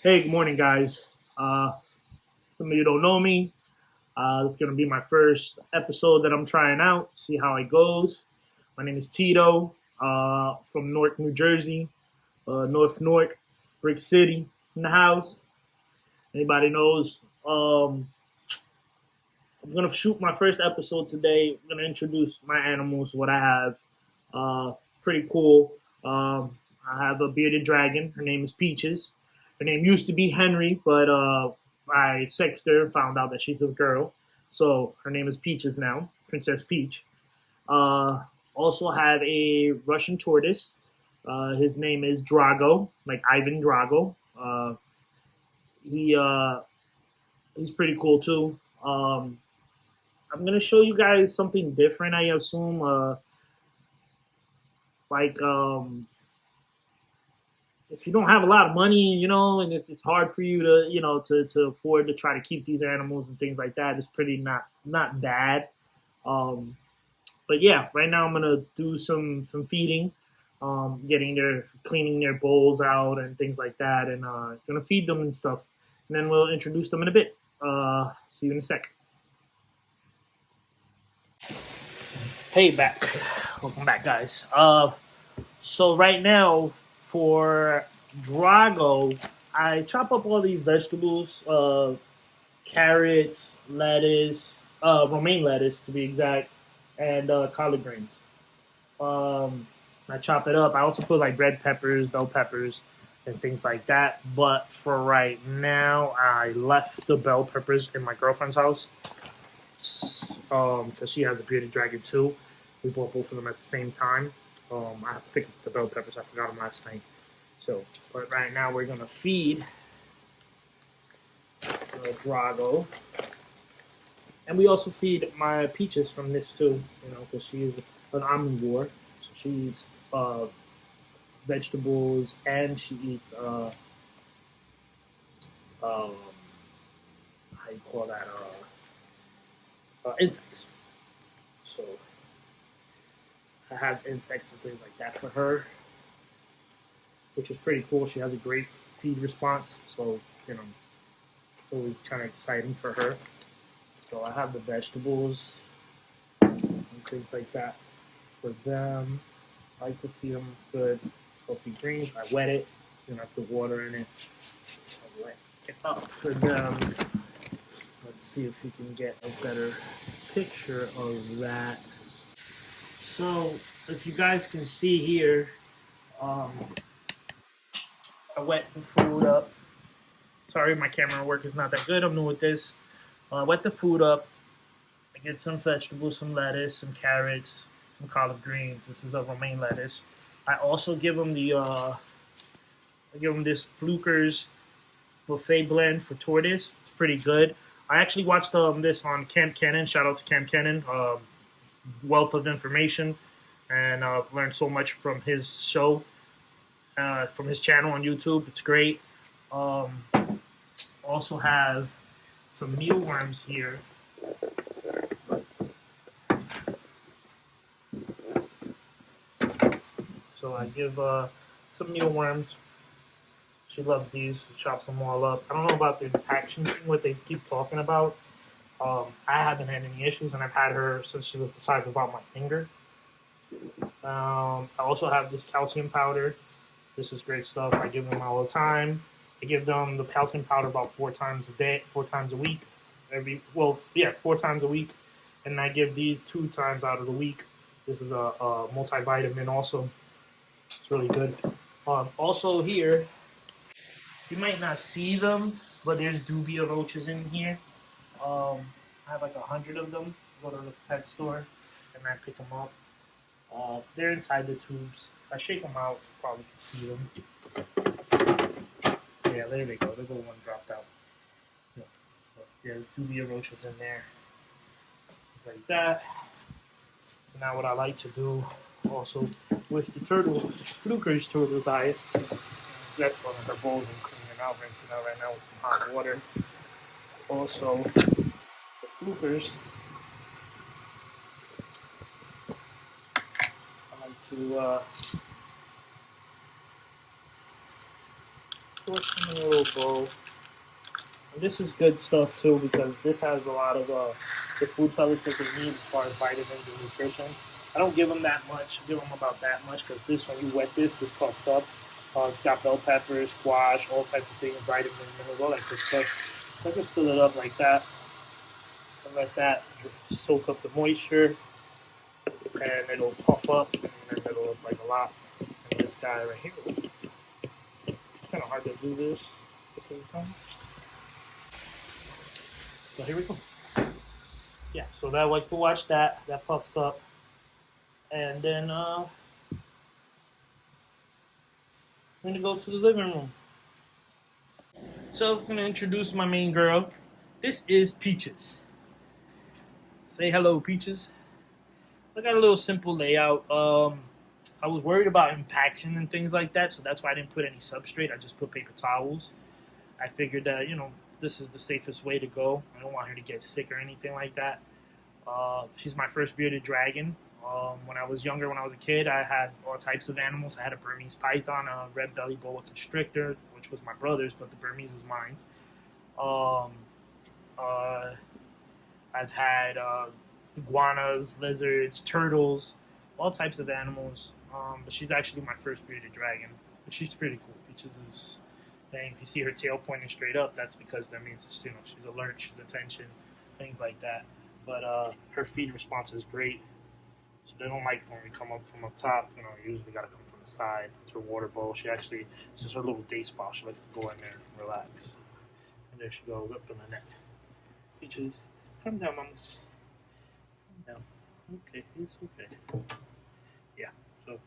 Hey, good morning, guys. Some of you don't know me. This is going to be my first episode that I'm trying out, see how it goes. My name is Tito from Newark, New Jersey, North Newark, Brick City, in the house. Anybody knows? I'm going to shoot my first episode today. I'm going to introduce my animals, what I have. Uh, Pretty cool. I have a bearded dragon. Her name is Peaches. Her name used to be Henry, but I sexed her and found out that she's a girl. So her name is Peaches now, Princess Peach. Uh, Also have a Russian tortoise. His name is Drago, like Ivan Drago. He he's pretty cool too. I'm gonna show you guys something different. I assume, like if you don't have a lot of money, and it's hard for you to, to afford to try to keep these animals and things like that. It's pretty not bad. Um, but yeah, right now I'm gonna do some feeding, getting their cleaning their bowls out and things like that, and gonna feed them and stuff, and then we'll introduce them in a bit. See you in a sec. Hey, welcome back, guys. So right now for Drago, I chop up all these vegetables, carrots, lettuce, romaine lettuce to be exact, and collard greens. Um, I chop it up. I also put like red peppers, bell peppers, and things like that. But for right now, I left the bell peppers in my girlfriend's house because she has a bearded dragon too. We bought both of them at the same time. I have to pick up the bell peppers. I forgot them last night. So, but right now we're gonna feed Drago, and we also feed my Peaches from this too. Because she is an omnivore, so she eats vegetables and she eats um, how you call that insects. So I have insects and things like that for her, which is pretty cool. She has a great feed response, so it's always kind of exciting for her. So I have the vegetables and things like that for them. I like to feed them good healthy greens. I wet it, I put water in it. I wet it up for them. Let's see if we can get a better picture of that. So if you guys can see here, um, I wet the food up. Sorry, my camera work is not that good. I'm new with this. I wet the food up. I get some vegetables, some lettuce, some carrots, some collard greens. This is a romaine lettuce. I also give them I give them this Fluker's buffet blend for tortoise. It's pretty good. I actually watched this on Camp Cannon. Shout out to Camp Cannon. Wealth of information, and learned so much from his show, from his channel on YouTube. It's great. Um, Also have some mealworms here. So I give some mealworms. She loves these. She chops them all up. I don't know about the action thing, what they keep talking about. I haven't had any issues, and I've had her since she was the size of about my finger. I also have this calcium powder. This is great stuff. I give them all the time. I give them the calcium powder about 4 times a day, 4 times a week. 4 times a week, and I give these 2 times out of the week. This is a multivitamin. Also, it's really good. Also here, you might not see them, but there's dubia roaches in here. I have like 100 of them. Go to the pet store and I pick them up. They're inside the tubes. If I shake them out, you probably can see them. Yeah, there they go. There's the one dropped out. Yeah, there's dubia roaches in there. It's like that. Now what I like to do also with the Fluker's turtle diet, that's one of the bowls and cleaning out, rinsing out right now with some hot water. Also, the Flukers, I like to Squish them in a little bowl. And this is good stuff too because this has a lot of the food pellets that they need as far as vitamins and nutrition. I don't give them that much. I give them about that much because this, when you wet this puffs up. It's got bell pepper, squash, all types of things, vitamins, minerals, all that good stuff. So I can fill it up like that and let that soak up the moisture, and it'll puff up, and then it'll look like a lot. And this guy right here, it's kind of hard to do this. So here we go. Yeah, so that, like to watch that puffs up, and then I'm gonna go to the living room. So I'm gonna introduce my main girl. This is Peaches. Say hello, Peaches. I got a little simple layout. I was worried about impaction and things like that, so that's why I didn't put any substrate. I just put paper towels. I figured that, this is the safest way to go. I don't want her to get sick or anything like that. She's my first bearded dragon. When I was younger, when I was a kid, I had all types of animals. I had a Burmese python, a red belly boa constrictor, which was my brother's, but the Burmese was mine. I've had iguanas, lizards, turtles, all types of animals. But she's actually my first bearded dragon. But she's pretty cool. Peaches is, and if you see her tail pointing straight up, that's because that means she's alert, she's attention, things like that. But her feed response is great. So they don't like when we come up from up top. Usually got to come from the side. It's her water bowl. She actually, this is her little day spa. She likes to go in there and relax. And there she goes, up in the neck. Peaches, come down, mamas. Come down. Okay, it's okay. Yeah, so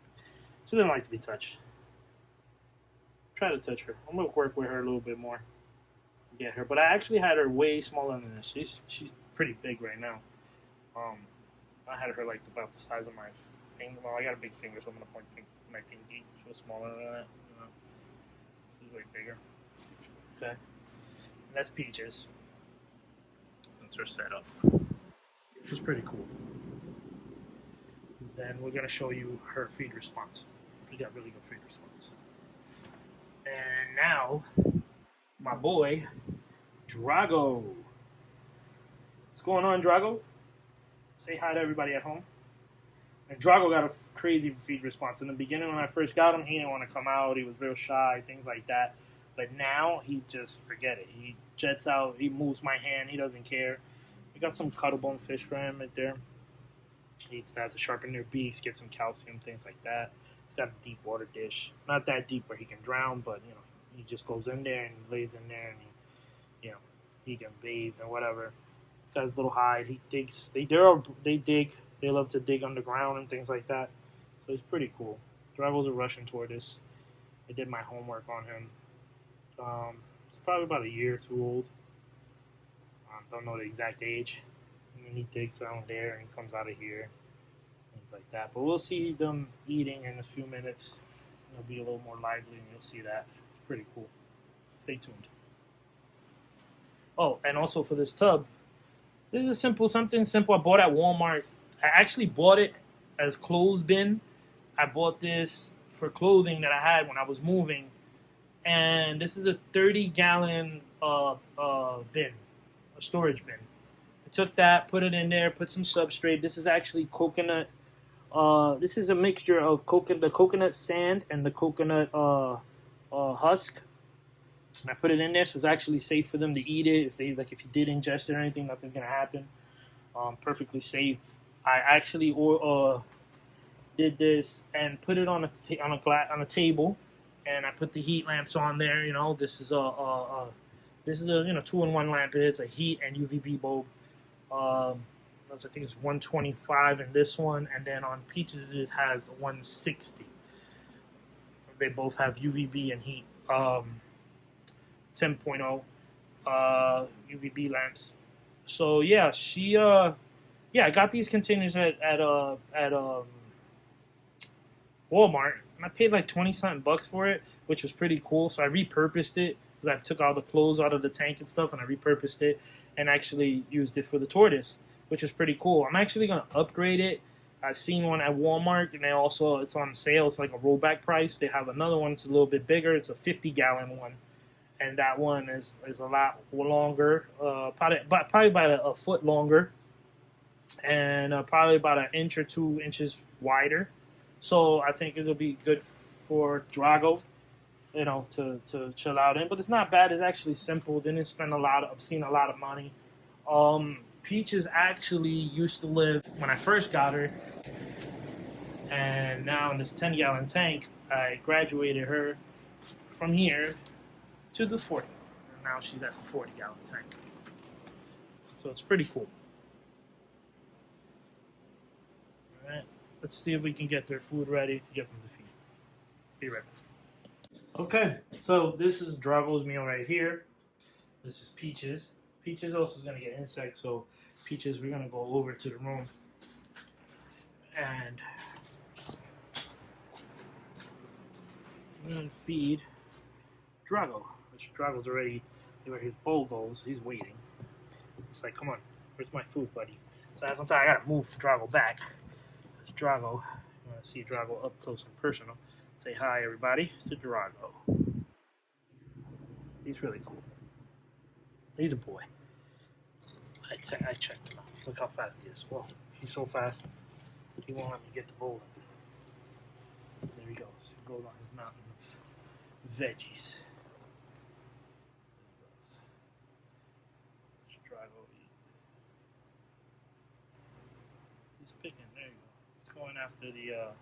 she doesn't like to be touched. Try to touch her. I'm going to work with her a little bit more. Get her. But I actually had her way smaller than this. She's pretty big right now. I had her like about the size of my finger. Well, I got a big finger, so I'm going to point my pinky. She was smaller than that. She's way bigger. Okay. And that's Peaches. That's her setup. She's pretty cool. And then we're going to show you her feed response. She got really good feed response. And now, my boy, Drago. What's going on, Drago? Say hi to everybody at home. And Drago got a crazy feed response. In the beginning, when I first got him, he didn't want to come out. He was real shy, things like that. But now, he just forget it. He jets out. He moves my hand. He doesn't care. We got some cuttlebone fish for him right there. He eats that to sharpen their beaks, get some calcium, things like that. He's got a deep water dish. Not that deep where he can drown, but, he just goes in there and lays in there and, he can bathe and whatever. He's got his little hide. He digs. They dig. They love to dig underground and things like that. So he's pretty cool. Drago's a Russian tortoise. I did my homework on him. It's probably about a year or two old. Don't know the exact age. And then he digs down there and he comes out of here. Things like that. But we'll see them eating in a few minutes. It'll be a little more lively and you'll see that. It's pretty cool. Stay tuned. Oh, and also for this tub, this is something simple I bought at Walmart. I actually bought it as clothes bin. I bought this for clothing that I had when I was moving. And this is a 30-gallon bin, a storage bin. I took that, put it in there, put some substrate. This is actually coconut. This is a mixture of the coconut sand and the coconut husk. And I put it in there, so it's actually safe for them to eat it. If you did ingest it or anything, nothing's gonna happen. Perfectly safe. I actually did this and put it on a table, and I put the heat lamps on there. This is a 2-in-1 lamp. It's a heat and UVB bulb. I think it's 125 in this one, and then on Peaches it has 160. They both have UVB and heat. 10.0 UVB lamps. So yeah, I got these containers at Walmart, and I paid like 20-something bucks for it, which was pretty cool. So I repurposed it because I took all the clothes out of the tank and stuff, and I repurposed it and actually used it for the tortoise, which is pretty cool. I'm actually gonna upgrade it. I've seen one at Walmart, and it's on sale. It's like a rollback price. They have another one. It's a little bit bigger. It's a 50-gallon one. and that one is a lot longer, probably about a foot longer, and probably about an inch or 2 inches wider. So I think it'll be good for Drago, to chill out in. But it's not bad. It's actually simple. Didn't spend I've seen a lot of money. Peaches actually used to live when I first got her, and now in this 10-gallon tank, I graduated her from here to the 40. And now she's at the 40-gallon tank. So it's pretty cool. All right, let's see if we can get their food ready to get them to feed. Be right back. Okay, so this is Drago's meal right here. This is Peaches. Peaches also is going to get insects, so Peaches, we're going to go over to the room and I'm going to feed Drago, which Drago's already, where his bowl goes, he's waiting. It's like, come on, where's my food, buddy? So sometimes I got to move Drago back. It's Drago. You want to see Drago up close and personal. Say hi, everybody, to Drago. He's really cool. He's a boy. I checked him out. Look how fast he is. Whoa, he's so fast. He won't let me get the bowl. There he goes. He goes on his mountain of veggies. There he goes. Drago eat. He's picking. There you go. He's going after the.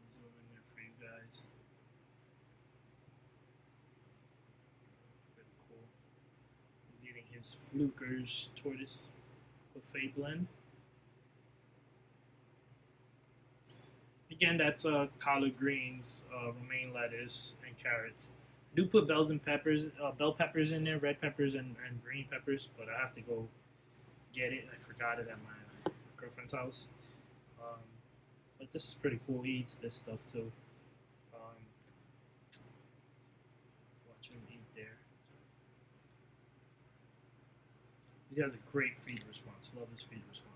Zoom in there for you guys. Pretty cool. He's eating his Fluker's tortoise buffet blend. Again, that's collard greens, romaine lettuce, and carrots. I do put bell peppers in there, red peppers and green peppers, but I have to go get it. I forgot it at my girlfriend's house. But this is pretty cool. He eats this stuff too. Watch him eat there. He has a great feed response. Love his feed response.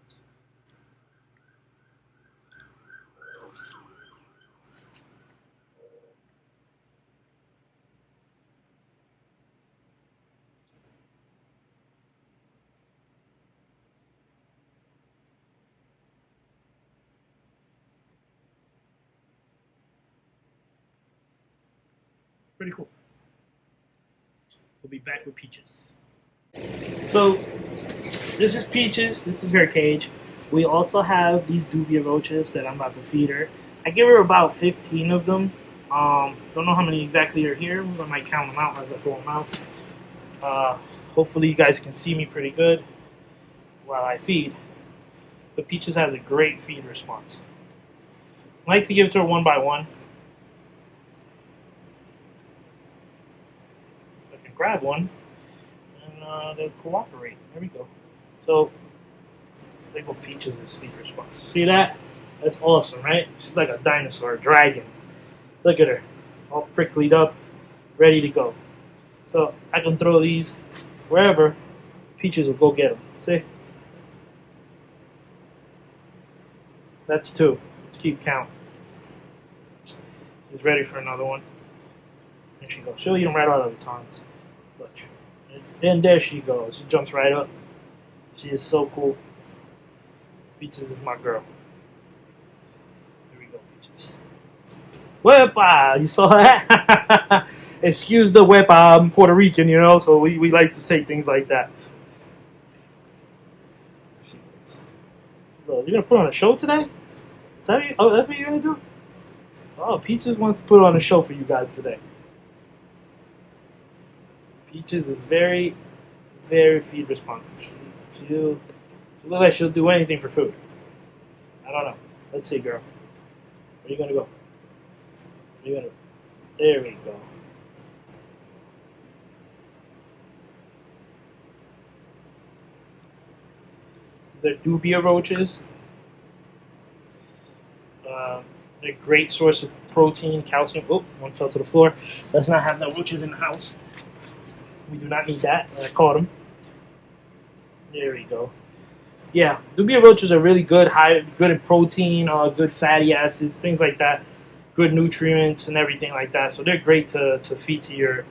Pretty cool. We'll be back with Peaches. So, this is Peaches. This is her cage. We also have these dubia roaches that I'm about to feed her. I give her about 15 of them. Don't know how many exactly are here. I might count them out as I throw them out. Hopefully you guys can see me pretty good while I feed. But Peaches has a great feed response. I like to give it to her one by one. Grab one and they'll cooperate. There we go. So there go Peaches' feed response. See that? That's awesome, right? She's like a dinosaur, a dragon. Look at her, all pricklied up, ready to go. So I can throw these wherever. Peaches will go get them. See? That's two. Let's keep count. She's ready for another one. There she goes. She'll eat them right out of the tongs. And there she goes. She jumps right up. She is so cool. Peaches is my girl. Here we go, Peaches. Wepa! You saw that? Excuse the wepa. I'm Puerto Rican, so we like to say things like that. You're going to put on a show today? Is that that's what you're going to do? Oh, Peaches wants to put on a show for you guys today. Peaches is very, very feed responsive. She'll look like she'll do anything for food. I don't know. Let's see, girl. Where are you gonna go? There we go. These are dubia roaches. They're a great source of protein, calcium. Oh, one fell to the floor. Let's not have no roaches in the house. We do not need that. I caught them. There we go. Yeah, dubia roaches are really good, good in protein, good fatty acids, things like that. good nutrients and everything like that. So they're great to feed to your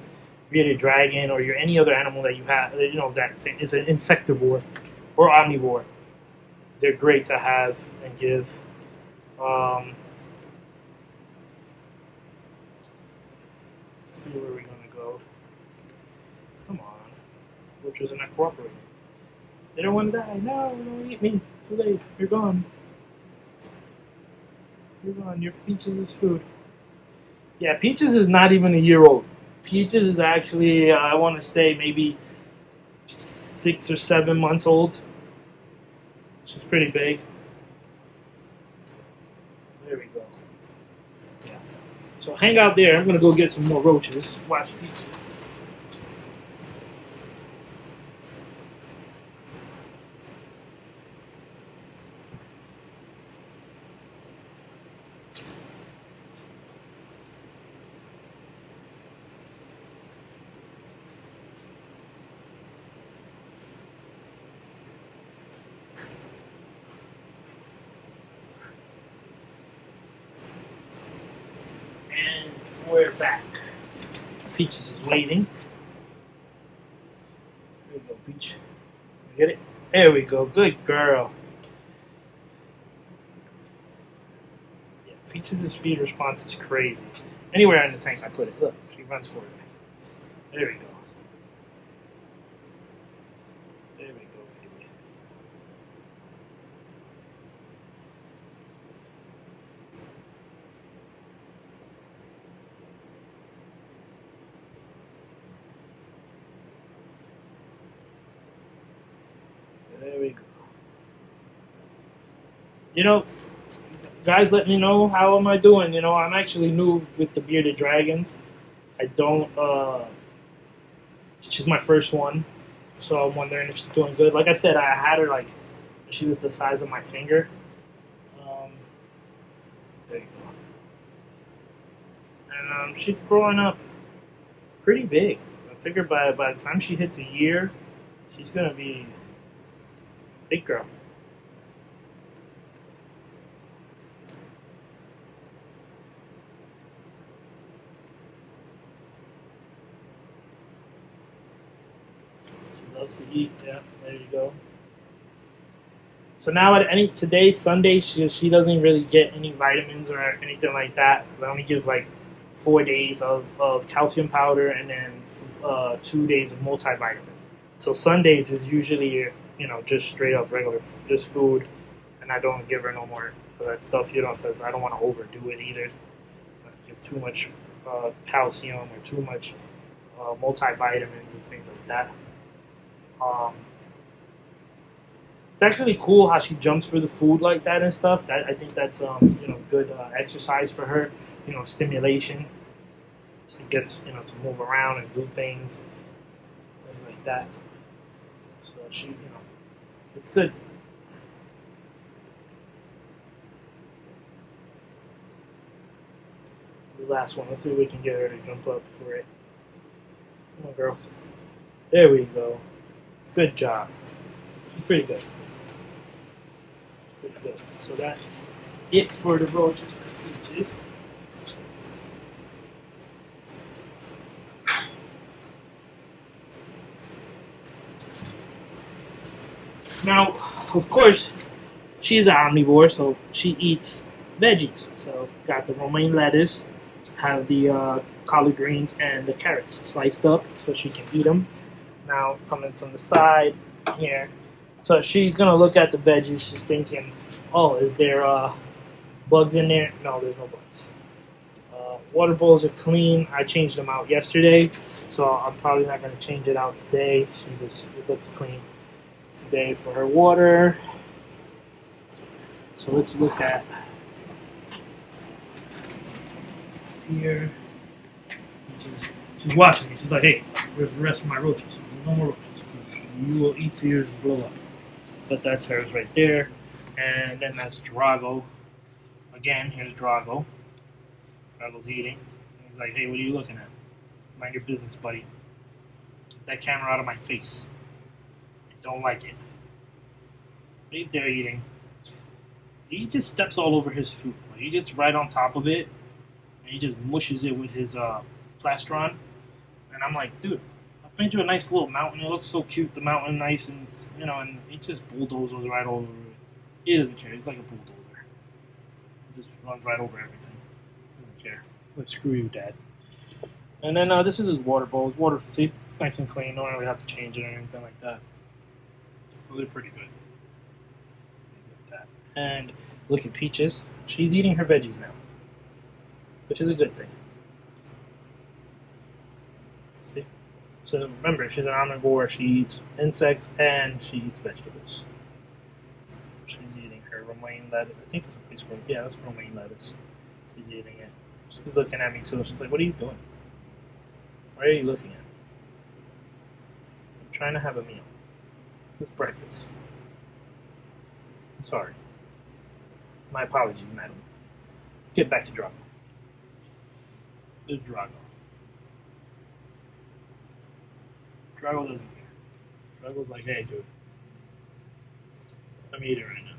bearded dragon or your any other animal that you have, that is an insectivore or omnivore. They're great to have and give. Let's see where we're gonna go. Come on, roaches are not cooperating. They don't want to die. No, don't eat me. Too late. You're gone. You're gone. Your Peaches is food. Yeah, Peaches is not even a year old. Peaches is actually, I want to say, maybe 6 or 7 months old. She's pretty big. There we go. Yeah. So hang out there. I'm going to go get some more roaches. Watch Peaches. And we're back. Peaches is waiting. There we go, Peach. You get it? There we go. Good girl. Yeah, Peaches' feed response is crazy. Anywhere in the tank I put it. Look, she runs for it. There we go. There we go, baby. There we go. Guys, let me know how am I doing. I'm actually new with the bearded dragons. I don't. She's my first one, so I'm wondering if she's doing good. Like I said, I had her like she was the size of my finger. There you go. And she's growing up pretty big. I figure by the time she hits a year, she's gonna be a big girl. She loves to eat. Yeah, there you go. So now today Sunday she doesn't really get any vitamins or anything like that. I only give like 4 days of calcium powder and then 2 days of multivitamin. So Sundays is usually just straight up regular just food, and I don't give her no more of that stuff because I don't want to overdo it either. Not give too much calcium or too much multivitamins and things like that. It's actually cool how she jumps for the food like that and stuff. I think that's good exercise for her. Stimulation. She gets to move around and do things like that. So she it's good. The last one. Let's see if we can get her to jump up for it. Come on, girl. There we go. Good job. She's pretty good. Good. So that's it for the roaches for Peaches. Now, of course, she's an omnivore, so she eats veggies. So got the romaine lettuce, have the collard greens and the carrots sliced up so she can eat them. Now coming from the side here. So she's going to look at the veggies. She's thinking, oh, is there bugs in there? No, there's no bugs. Water bowls are clean. I changed them out yesterday, so I'm probably not going to change it out today. It looks clean today for her water. So let's look at here. She's watching me. She's like, hey, where's the rest of my roaches? No more roaches. You will eat to yours and blow up. But that's hers right there. And then that's Drago. Again, here's Drago. Drago's eating. He's like, hey, what are you looking at? Mind your business, buddy. Get that camera out of my face. I don't like it. But he's there eating. He just steps all over his food. He gets right on top of it and he just mushes it with his plastron. And I'm like, dude, I made you a nice little mountain. It looks so cute, the mountain, nice, and and he just bulldozes right over it. He doesn't care. He's like a bulldozer. He just runs right over everything. He doesn't care. He's like, screw you, Dad. And then this is his water bowl. His water, see, it's nice and clean. Don't really have to change it or anything like that. So they're pretty good. And look at Peaches. She's eating her veggies now, which is a good thing. See? So remember, she's an omnivore. She eats insects and she eats vegetables. She's eating her romaine lettuce. I think it's that's romaine lettuce. She's eating it. She's looking at me too. She's like, "What are you doing? Why are you looking at me? I'm trying to have a meal. It's breakfast. I'm sorry. My apologies, madam. Let's get back to Drago. There's Drago. Drago doesn't care. Drago's like, hey, dude. I'm eating right now.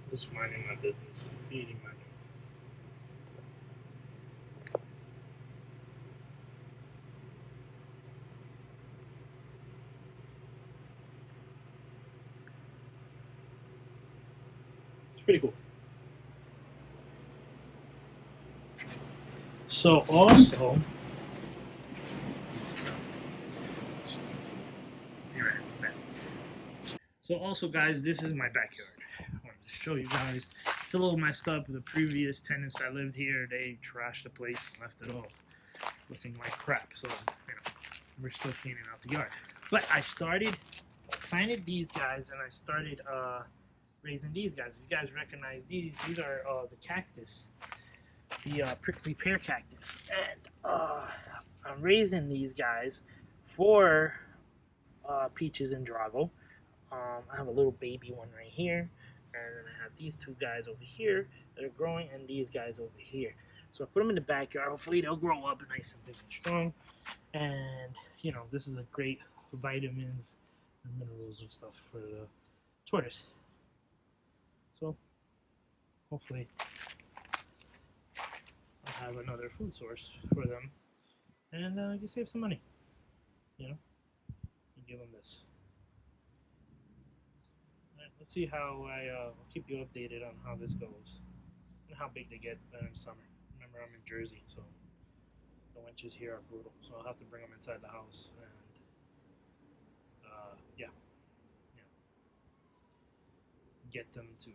Just minding my business. Eating my meal. Pretty cool. So also, guys, this is my backyard. I wanted to show you guys. It's a little messed up. The previous tenants that lived here, they trashed the place and left it all looking like crap. So we're still cleaning out the yard. But I planted these guys, and I started raising these guys. If you guys recognize these are the cactus, the prickly pear cactus, and I'm raising these guys for Peaches and Drago. I have a little baby one right here, and then I have these two guys over here that are growing, and these guys over here. So I put them in the backyard. Hopefully they'll grow up nice and big and strong, and this is a great for vitamins and minerals and stuff for the tortoise. So hopefully I'll have another food source for them, and I can save some money, and give them this. All right, let's see how I'll keep you updated on how this goes and how big they get in summer. Remember, I'm in Jersey, so the winters here are brutal, so I'll have to bring them inside the house and get them to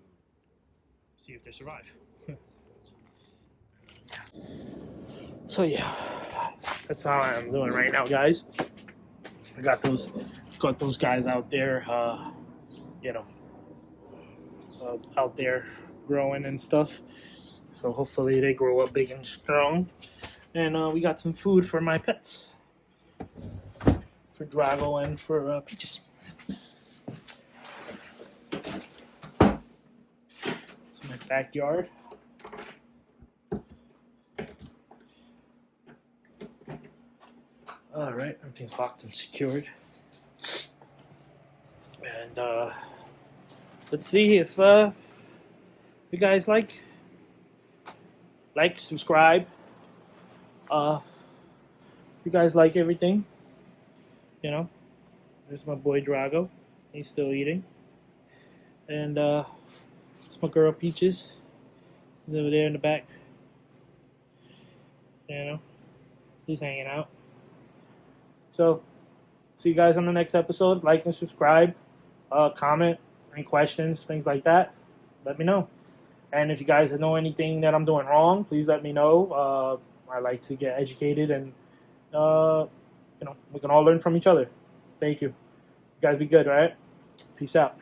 see if they survive. So yeah, that's how I'm doing right now, guys. I got those guys out there, out there growing and stuff. So hopefully they grow up big and strong. And we got some food for my pets, for Drago and for Peaches. My backyard. All right, everything's locked and secured. And let's see if you guys like, subscribe. If you guys like everything, there's my boy Drago. He's still eating. And it's my girl Peaches. She's over there in the back. He's hanging out. So, see you guys on the next episode. Like and subscribe. Comment, any questions, things like that. Let me know. And if you guys know anything that I'm doing wrong, please let me know. I like to get educated, and we can all learn from each other. Thank you. You guys be good, all right? Peace out.